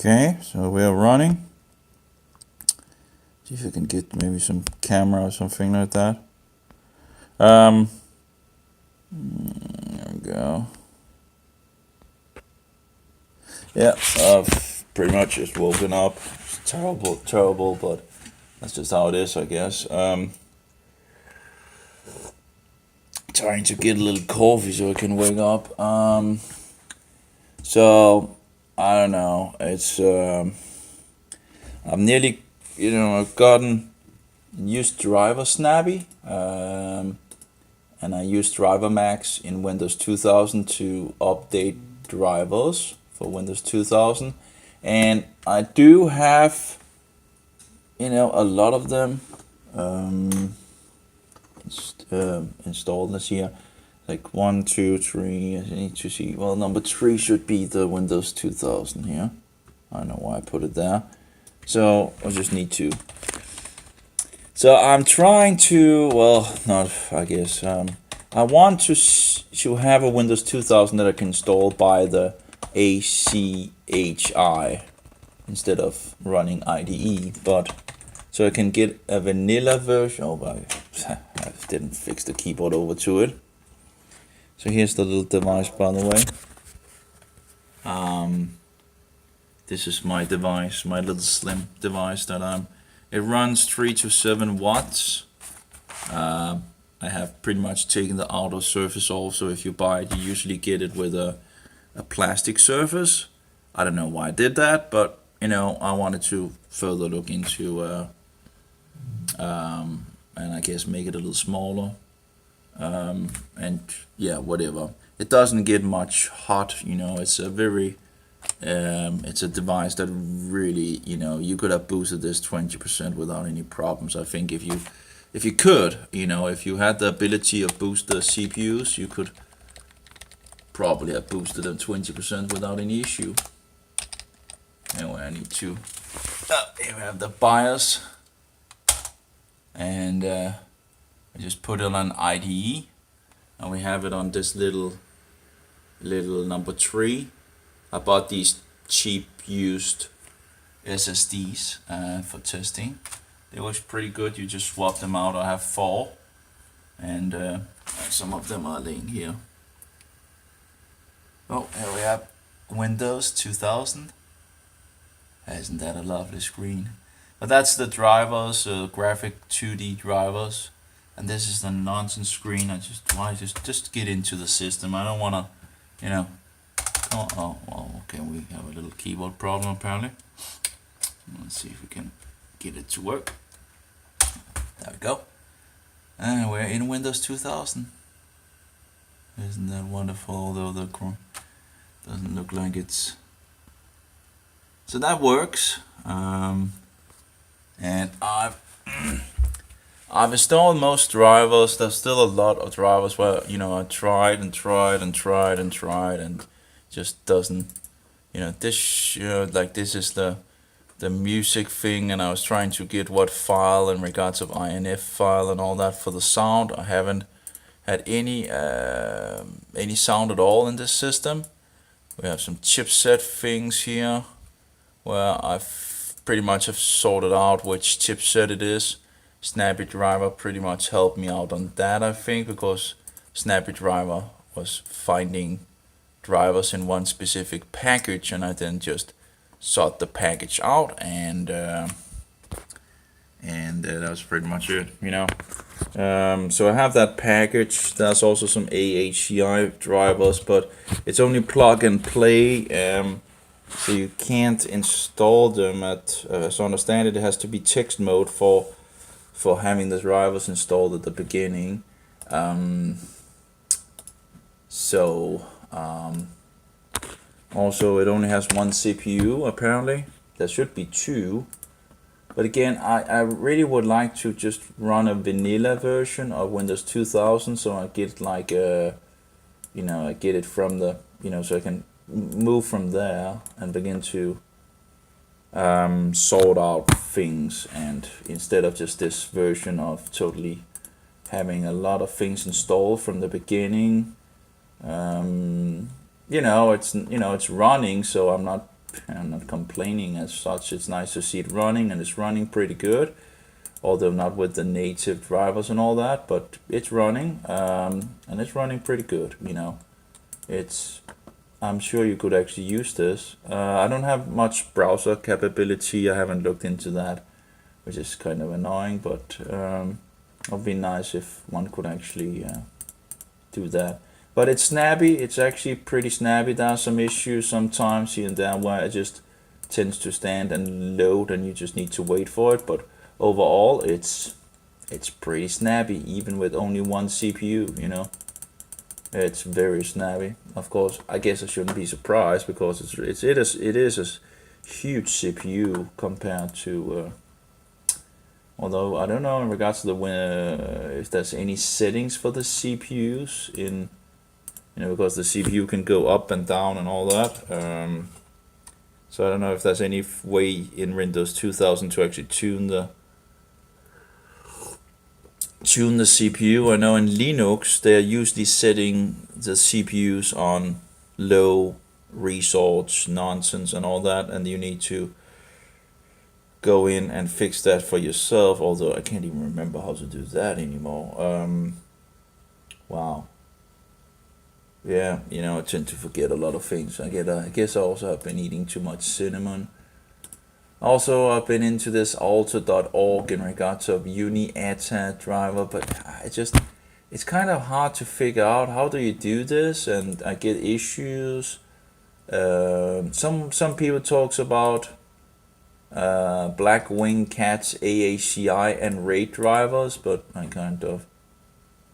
Okay, so we're running. See if we can get maybe some camera or something like that. There we go. Yeah, I've pretty much just woken up. It's terrible, but that's just how it is, I guess. Trying to get a little coffee so I can wake up. So I don't know. It's I'm nearly, I've gotten used Driver Snappy, and I use Driver Max in Windows 2000 to update drivers for Windows 2000, and I do have, a lot of them installed this year. Like 1, 2, 3. I need to see. Well, number 3 should be the Windows 2000 here. I don't know why I put it there. So I just need to. So I'm trying to. Well, not. I guess. I want to have a Windows 2000 that I can install by the ACHI instead of running IDE, but so I can get a vanilla version. Oh, I didn't fix the keyboard over to it. So here's the little device, by the way. This is my device, my little slim device that it runs 3 to 7 watts. I have pretty much taken the outer surface off, so if you buy it, you usually get it with a plastic surface. I don't know why I did that, but I wanted to further look into and I guess make it a little smaller. And yeah, whatever. It doesn't get much hot, it's a very it's a device that really, you could have boosted this 20% without any problems. I think if you could, if you had the ability of boost the CPUs, you could probably have boosted them 20% without any issue. Anyway, I need to here we have the BIOS, and I just put it on IDE, and we have it on this little number 3. I bought these cheap used SSDs for testing. They work pretty good. You just swap them out. I have 4, and some of them are laying here. Oh, here we have Windows 2000. Isn't that a lovely screen? But that's the drivers, graphic 2D drivers, and this is the nonsense screen. I just want to just get into the system. I don't want to, Oh, well, okay, we have a little keyboard problem apparently. Let's see if we can get it to work. There we go. And we're in Windows 2000. Isn't that wonderful? Although the doesn't look like it's. So that works. And I've installed most drivers. There's still a lot of drivers where I tried and just doesn't. This like this is the music thing, and I was trying to get what file in regards of INF file and all that for the sound. I haven't had any sound at all in this system. We have some chipset things here where I've pretty much have sorted out which chipset it is. Snappy Driver pretty much helped me out on that, I think, because Snappy Driver was finding drivers in one specific package, and I then just sought the package out, and that was pretty much it, So I have that package. There's also some AHCI drivers, but it's only plug and play, so you can't install them at, as I understand it, it has to be text mode for having the drivers installed at the beginning. Also it only has 1 CPU apparently. There should be 2. But again, I really would like to just run a vanilla version of Windows 2000, so I get like I get it from the, so I can move from there and begin to sort out things, and instead of just this version of totally having a lot of things installed from the beginning. It's running, so I'm not I'm not complaining as such. It's nice to see it running, and it's running pretty good. Although not with the native drivers and all that, but it's running, and it's running pretty good. You know, I'm sure you could actually use this. I don't have much browser capability. I haven't looked into that, which is kind of annoying. But it would be nice if one could actually do that. But it's snappy. It's actually pretty snappy. There are some issues sometimes here and there where it just tends to stand and load, and you just need to wait for it. But overall, it's pretty snappy, even with only one CPU. You know, it's very snappy. Of course, I guess I shouldn't be surprised because it is a huge CPU compared to. Although I don't know in regards to the if there's any settings for the CPUs in, you know, because the CPU can go up and down and all that. So I don't know if there's any way in Windows 2000 to actually tune the CPU. I know in Linux they're usually setting the CPUs on low resource nonsense and all that, and you need to go in and fix that for yourself, although I can't even remember how to do that anymore. Wow. Yeah, you know, I tend to forget a lot of things. I guess I also have been eating too much cinnamon. Also, I've been into this alter.org in regards of UniATA driver, but it's kind of hard to figure out how do you do this, and I get issues. Some people talks about Black Wing Cat's AACI and RAID drivers, but I kind of.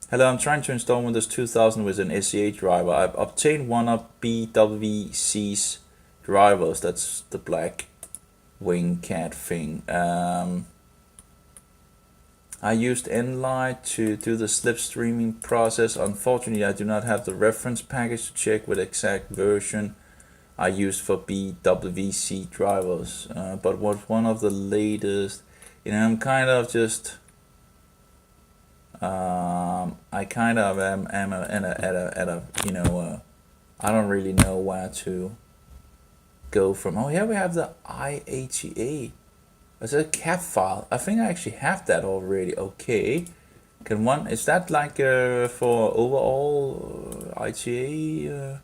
Hello, I'm trying to install Windows 2000 with an SCA driver. I've obtained one of BWC's drivers. That's the Black Wing Cat thing. I used Nlight to do the slipstreaming process. Unfortunately, I do not have the reference package to check with exact version I used for BWC drivers, but was one of the latest. You know, I'm kind of just. I kind of am at a you know, I don't really know where to go from. Oh, here we have the IATA. Is it a cap file? I think I actually have that already. Okay. Can one, is that like for overall ITA?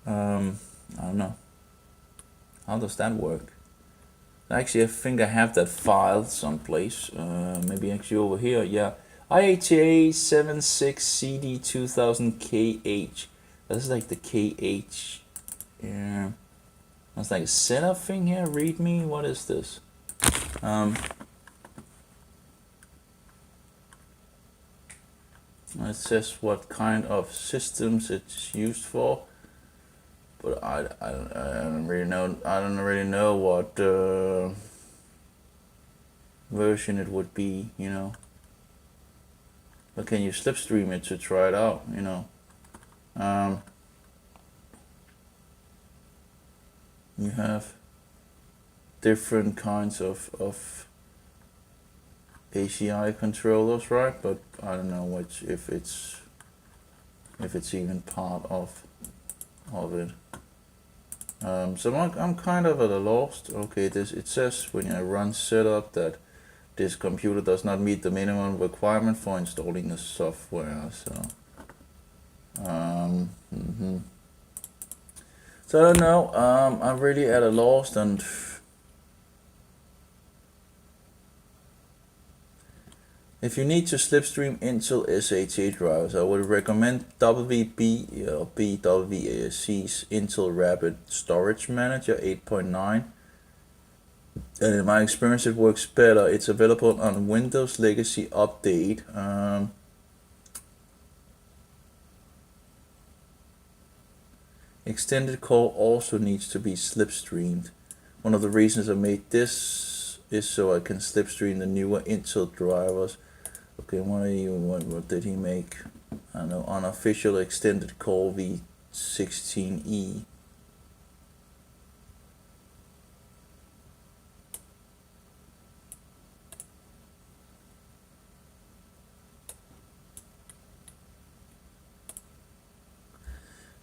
I don't know. How does that work? Actually, I think I have that file someplace. Maybe actually over here. Yeah. IATA 76CD2000KH. That's like the KH. Yeah. That's like a setup thing here. README. What is this? It says what kind of systems it's used for, but I don't really know. I don't really know what version it would be. You know. But can you slipstream it to try it out? You know. You have different kinds of ACI controllers, right? But I don't know which, if it's even part of it. So I'm kind of at a loss. Okay, it says when I run setup that this computer does not meet the minimum requirement for installing the software. So so I don't know. I'm really at a loss, and if you need to slipstream Intel SATA drivers, I would recommend WB or BWC's Intel Rapid Storage Manager 8.9. And in my experience, it works better. It's available on Windows Legacy Update. Extended call also needs to be slipstreamed. One of the reasons I made this is so I can slipstream the newer Intel drivers. Okay, what did he make? I don't know, unofficial extended call V16E.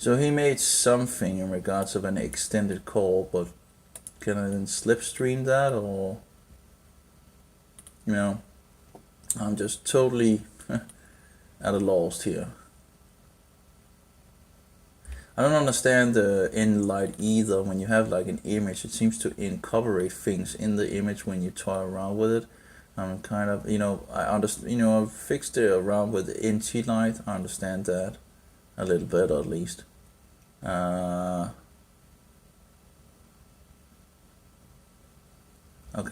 So he made something in regards of an extended call, but can I then slipstream that, or, you know, I'm just totally at a loss here. I don't understand the N-Light either. When you have like an image, it seems to incorporate things in the image when you toy around with it. I'm kind of, I understand, I've fixed it around with the NT-Light. I understand that a little better at least. Okay,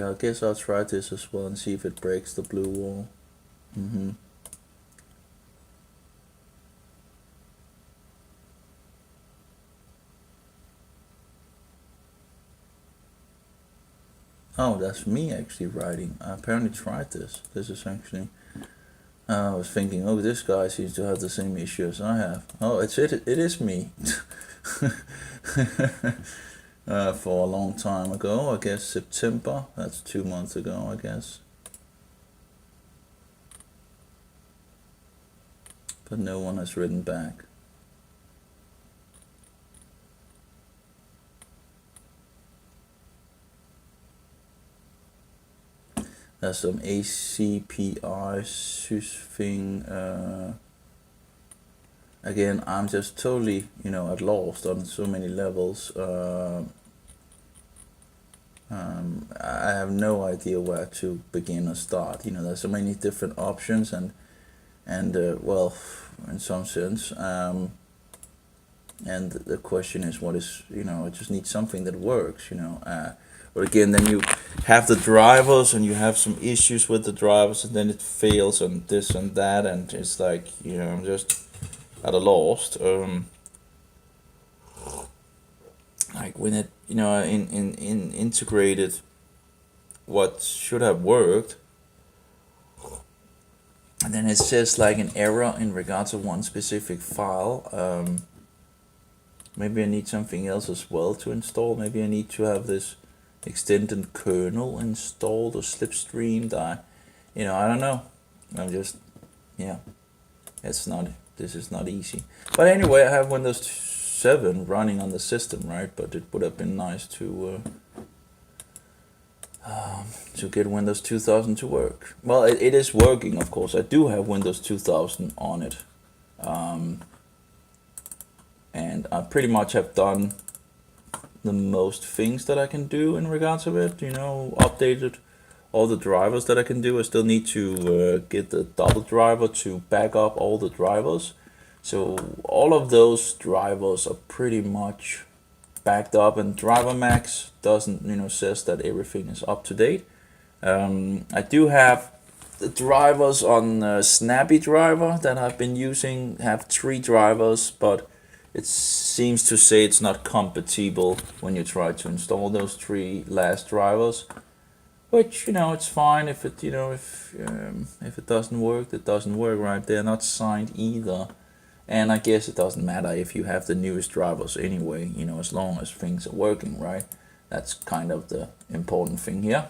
I guess I'll try this as well and see if it breaks the blue wall. Oh, that's me actually writing. I apparently tried this. This is actually... I was thinking, oh, this guy seems to have the same issue as I have. Oh, it is me. For a long time ago, I guess September. That's 2 months ago, I guess. But no one has written back. There's some ACPI thing. Again, I'm just totally, at lost on so many levels. I have no idea where to begin or start. There's so many different options, and well, in some sense. And the question is, what is, I just need something that works, But again, then you have the drivers, and you have some issues with the drivers, and then it fails and this and that, and it's like, I'm just at a loss. Like when it, in integrated what should have worked, and then it says like an error in regards to one specific file. Maybe I need something else as well to install. Maybe I need to have this extended kernel installed or slipstreamed. I don't know. I'm just, this is not easy. But anyway, I have Windows 7 running on the system, right? But it would have been nice to get Windows 2000 to work. Well, it is working, of course. I do have Windows 2000 on it. And I pretty much have done the most things that I can do in regards of it, updated all the drivers that I can do. I still need to get the double driver to back up all the drivers. So all of those drivers are pretty much backed up, and Driver Max doesn't, says that everything is up to date. I do have the drivers on Snappy Driver that I've been using, have 3 drivers, but it seems to say it's not compatible when you try to install those 3 last drivers, which, it's fine if it, if it doesn't work, it doesn't work, right? They're not signed either. And I guess it doesn't matter if you have the newest drivers anyway, as long as things are working, right? That's kind of the important thing here.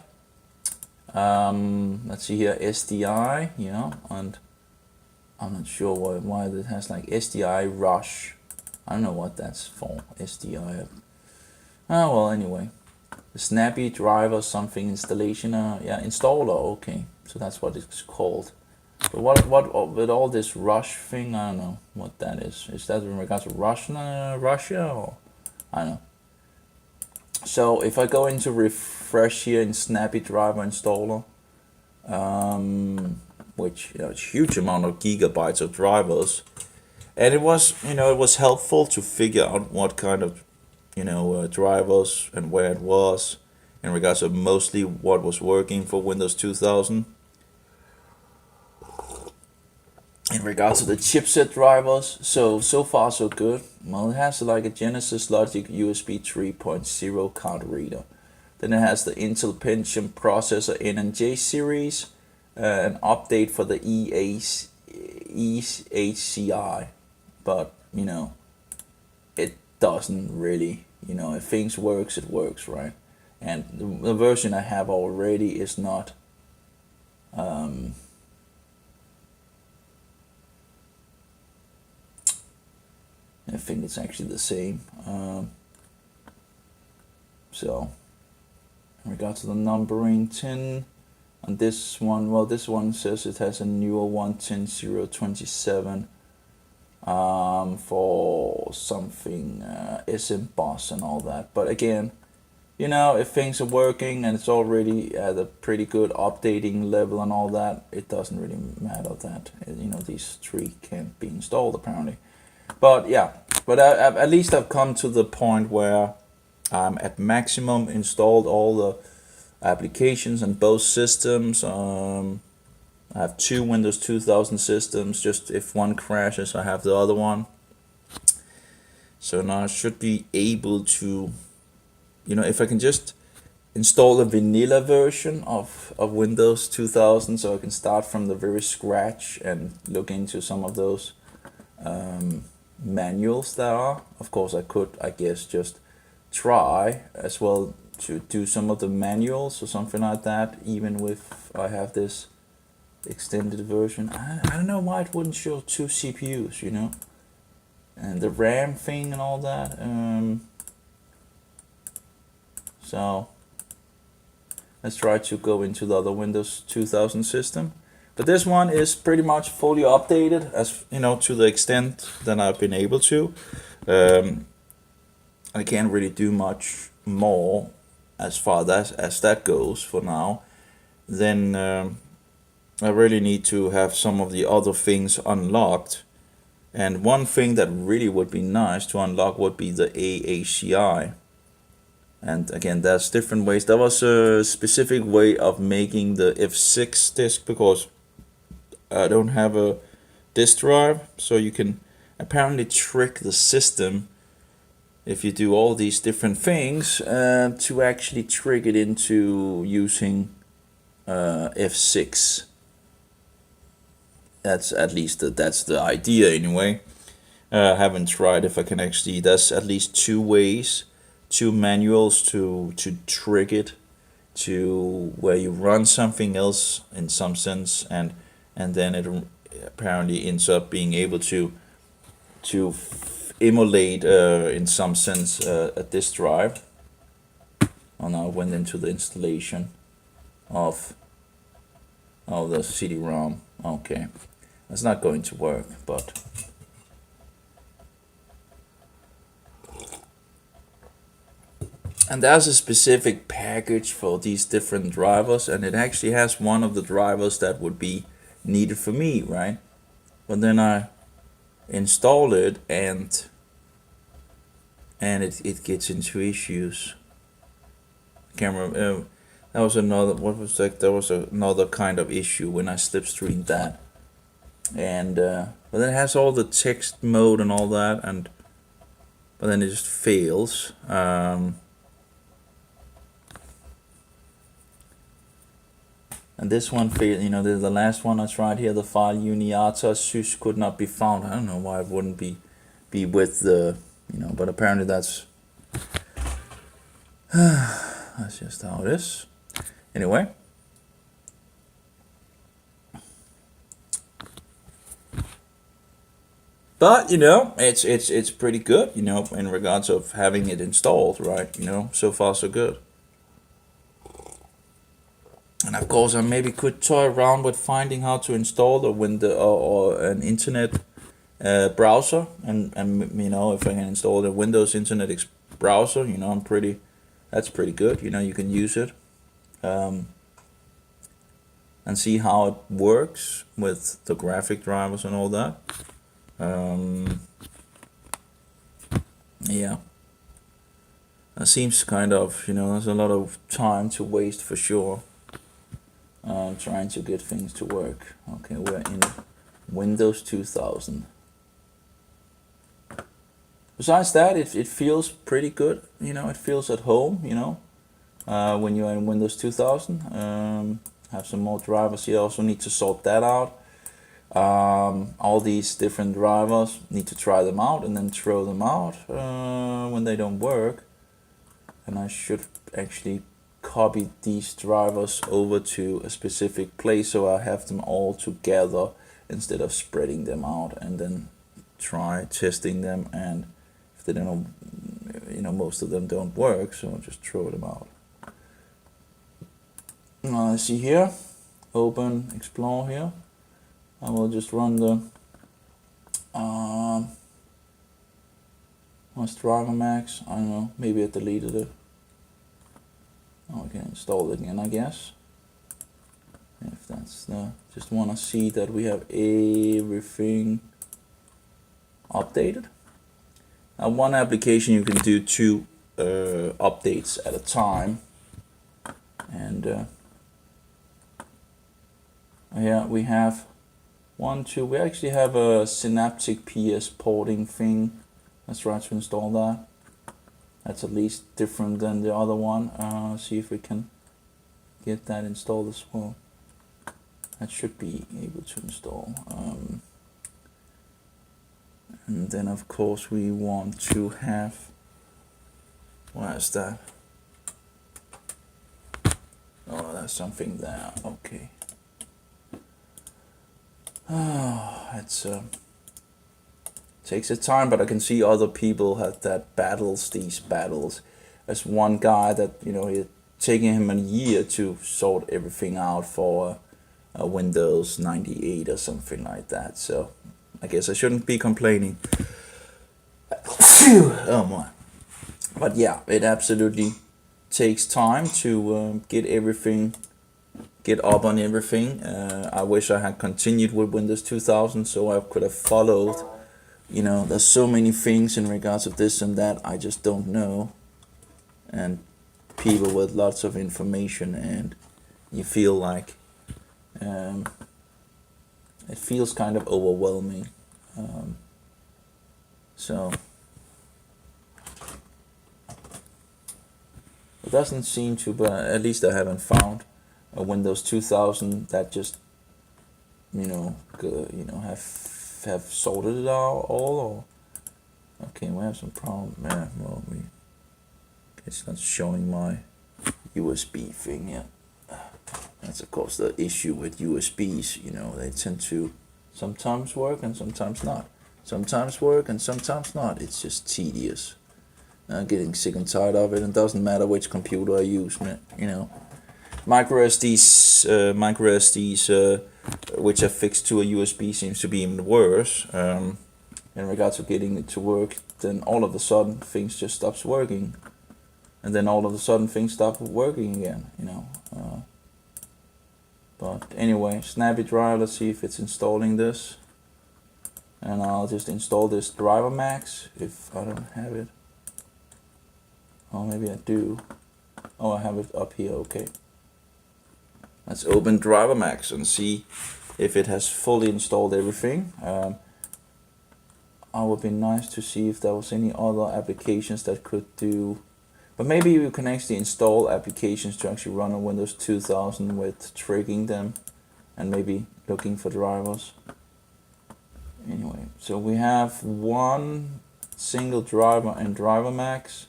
Let's see here, SDI, and I'm not sure why it has like SDI Rush. I don't know what that's for, SDI. Oh, well, anyway. The Snappy Driver something installation, installer, okay. So that's what it's called. But what with all this Rush thing, I don't know what that is. Is that in regards to Russia, or I don't know. So if I go into refresh here in Snappy Driver installer, which it's a huge amount of gigabytes of drivers, and it was it was helpful to figure out what kind of drivers and where it was in regards to mostly what was working for Windows 2000. In regards to the chipset drivers, so far so good. Well, it has like a Genesis Logic USB 3.0 card reader. Then it has the Intel Pentium processor N and J series, an update for the EHCI, but it doesn't really, if things works, it works, right? And the version I have already is not I think it's actually the same. So in regard to the numbering 10 on this one, well, this one says it has a newer one, 10027, for something SM boss and all that. But again, you know, if things are working and it's already at a pretty good updating level and all that, it doesn't really matter that, you know, these three can't be installed apparently. But yeah, but at least I've come to the point where I'm at maximum installed all the applications on both systems. I have 2 Windows 2000 systems, just if one crashes I have the other one. So now I should be able to, you know, if I can just install a vanilla version of Windows 2000, so I can start from the very scratch and look into some of those manuals there are. Of course I could, I guess, just try as well to do some of the manuals or something like that, even with I have this extended version. I don't know why it wouldn't show 2 CPUs, you know, and the RAM thing and all that. So let's try to go into the other Windows 2000 system. But this one is pretty much fully updated, as you know, to the extent that I've been able to. I can't really do much more as far as that goes for now. Then I really need to have some of the other things unlocked. And one thing that really would be nice to unlock would be the AACI. And again, there's different ways. There was a specific way of making the F6 disk, because I don't have a disk drive, so you can apparently trick the system if you do all these different things to actually trick it into using F6. That's at least that's the idea anyway. I haven't tried if I can actually. There's at least 2 ways, 2 manuals to trick it to where you run something else in some sense, and then it apparently ends up being able to emulate in some sense a disk drive. And I went into the installation of the CD-ROM. Okay, that's not going to work, but and there's a specific package for these different drivers, and it actually has one of the drivers that would be needed for me, right? But then I install it and it gets into issues. I can't remember. That was another. What was that? There was another kind of issue when I slipstreamed that, and but then it has all the text mode and all that, and but then it just fails. And this one failed. You know, the last one I tried here, the file uniata sys could not be found. I don't know why it wouldn't be with the, you know, but apparently that's that's just how it is. Anyway, but you know, it's pretty good, you know, in regards of having it installed, right? You know, so far so good. And of course, I maybe could toy around with finding how to install the window or an internet browser, and you know, if I can install the Windows Internet browser, you know, that's pretty good. You know, you can use it and see how it works with the graphic drivers and all that. Yeah, that seems kind of, you know, there's a lot of time to waste for sure. Trying to get things to work. Okay, we're in Windows 2000. Besides that, it feels pretty good. You know, it feels at home, you know, when you're in Windows 2000. Have some more drivers here. Also need to sort that out. All these different drivers, need to try them out and then throw them out when they don't work. And I should actually copy these drivers over to a specific place so I have them all together instead of spreading them out and then try testing them, and if they don't, most of them don't work, so I'll just throw them out. Now see here, open explore here. I will just run the what's driver max? I don't know, maybe I deleted it. Oh, I can install it again, I guess. If that's just want to see that we have everything updated. Now, one application you can do 2 updates at a time, and yeah, we have 1, 2. We actually have a Synaptic PS porting thing. Let's try to install that. That's at least different than the other one. See if we can get that installed as well. That should be able to install. And then of course we want to have, where is that? Oh, there's something there. Okay. Oh, it's takes a time, but I can see other people have these battles. There's one guy that, it's taking him a year to sort everything out for a Windows 98 or something like that. So I guess I shouldn't be complaining. Oh my. But yeah, it absolutely takes time to get up on everything. I wish I had continued with Windows 2000 so I could have followed. There's so many things in regards of this and that I just don't know, and people with lots of information, and you feel like it feels kind of overwhelming. So it doesn't seem to, but at least I haven't found a Windows 2000 that just have sorted it out all. Or okay, we have some problem. Yeah, well, it's not showing my USB thing yet. That's of course the issue with USBs. They tend to sometimes work and sometimes not. Sometimes work and sometimes not. It's just tedious. I'm getting sick and tired of it. It doesn't matter which computer I use, Micro SDs, which are fixed to a USB, seems to be even worse. In regards to getting it to work, then all of a sudden things just stops working, and then all of a sudden things stop working again. But anyway, Snappy Drive. Let's see if it's installing this, and I'll just install this driver max if I don't have it. Oh, maybe I do. Oh, I have it up here. Okay. Let's open driver max and see if it has fully installed everything. It would be nice to see if there was any other applications that could do, but maybe you can actually install applications to actually run on Windows 2000 with triggering them and maybe looking for drivers. Anyway, so we have one single driver in driver max,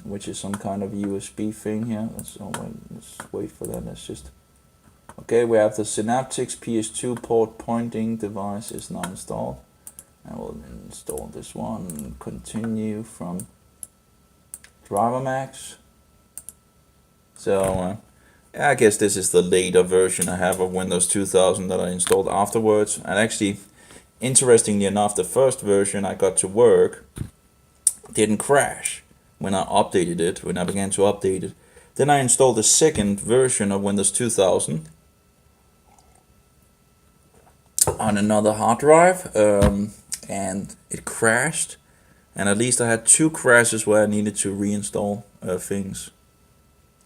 which is some kind of USB thing here. Let's wait for that. Let's just, okay, we have the Synaptics PS2 port pointing device is now installed. And we'll install this one and continue from driver max. So I guess this is the later version I have of Windows 2000 that I installed afterwards. And actually, interestingly enough, the first version I got to work didn't crash when I updated it, when I began to update it. Then I installed the second version of Windows 2000 on another hard drive, and it crashed. And at least I had 2 crashes where I needed to reinstall things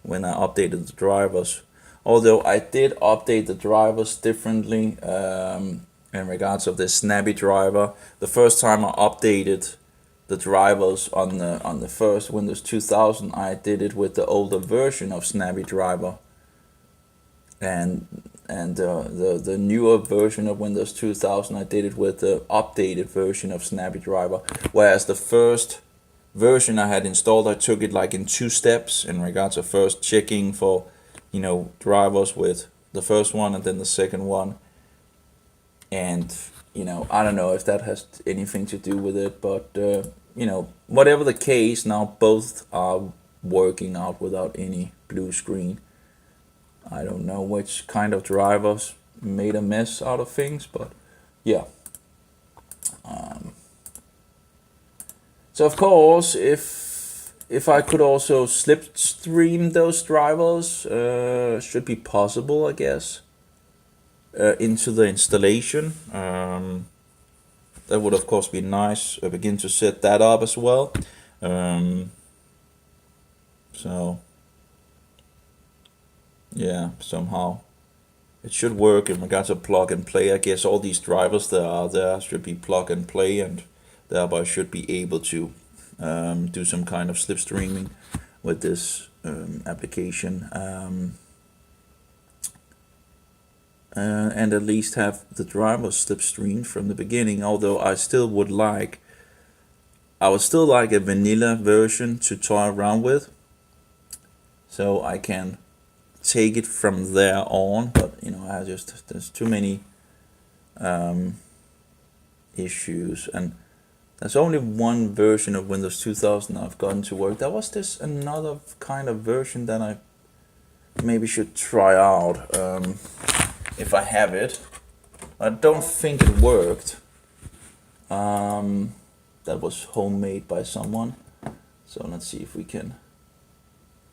when I updated the drivers. Although I did update the drivers differently in regards of this Snappy driver. The first time I updated the drivers on the first Windows 2000, I did it with the older version of Snappy driver, and the newer version of Windows 2000 I did it with the updated version of Snappy driver. Whereas the first version I had installed, I took it like in 2 steps in regards of first checking for drivers with the first one and then the second one, and you know, I don't know if that has anything to do with it, but you know, whatever the case, now both are working out without any blue screen. I don't know which kind of drivers made a mess out of things, but yeah. So of course, if I could also slipstream those drivers, should be possible, I guess, into the installation. That would of course be nice. I begin to set that up as well. So yeah, somehow it should work in regards to plug and play. I guess all these drivers that are there should be plug and play, and thereby should be able to do some kind of slipstreaming with this application, and at least have the drivers slipstreamed from the beginning. Although I would still like a vanilla version to toy around with, so I can take it from there on. But you know, there's too many issues, and there's only one version of Windows 2000 I've gotten to work. There was this another kind of version that I maybe should try out if I have it. I don't think it worked. That was homemade by someone. So let's see if we can.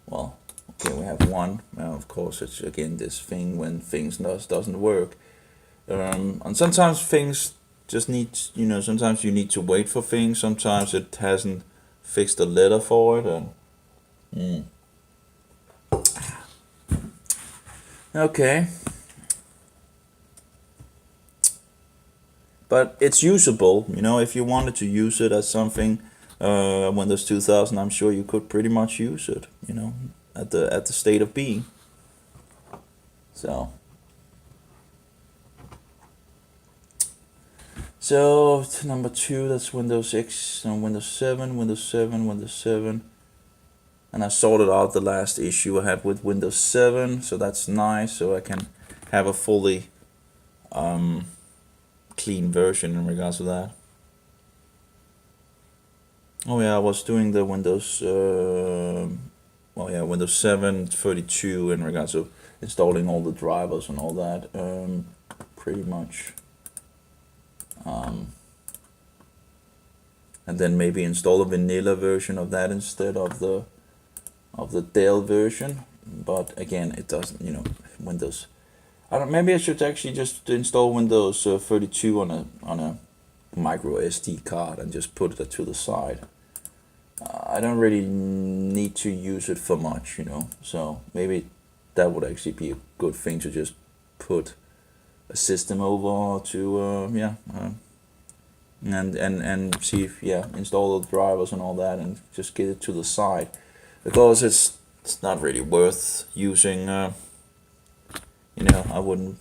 Well, okay, we have one. Well, of course, it's again this thing when things doesn't work, and sometimes things just need, you know, sometimes you need to wait for things. Sometimes it hasn't fixed the letter for it, and okay. But it's usable, you know. If you wanted to use it as something, Windows 2000, I'm sure you could pretty much use it, you know, at the state of being. So number 2, that's Windows X, and Windows 7, Windows 7, Windows 7. And I sorted out the last issue I had with Windows 7, so that's nice. So I can have a fully clean version in regards to that. Oh yeah, I was doing the Windows, Windows 7 32 in regards to installing all the drivers and all that, pretty much. And then maybe install a vanilla version of that instead of the DELL version. But again, it doesn't, you know, Windows. Maybe I should actually just install Windows 32 on a micro SD card and just put it to the side. I don't really need to use it for much, you know. So maybe that would actually be a good thing to just put a system over to and see if install the drivers and all that and just get it to the side, because it's not really worth using. You know, I wouldn't.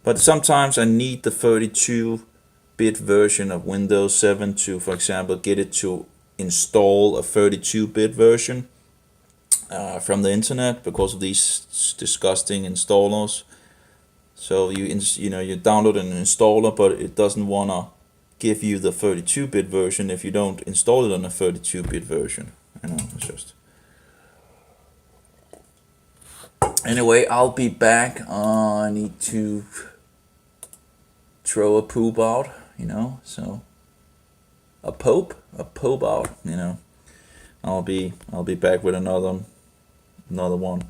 But sometimes I need the 32-bit version of Windows 7 to, for example, get it to install a 32-bit version from the internet because of these disgusting installers. So you download an installer, but it doesn't wanna give you the 32-bit version if you don't install it on a 32-bit version. You know, it's just. Anyway, I'll be back. I need to throw a poop out, you know, so a pope out, you know. I'll be back with another one.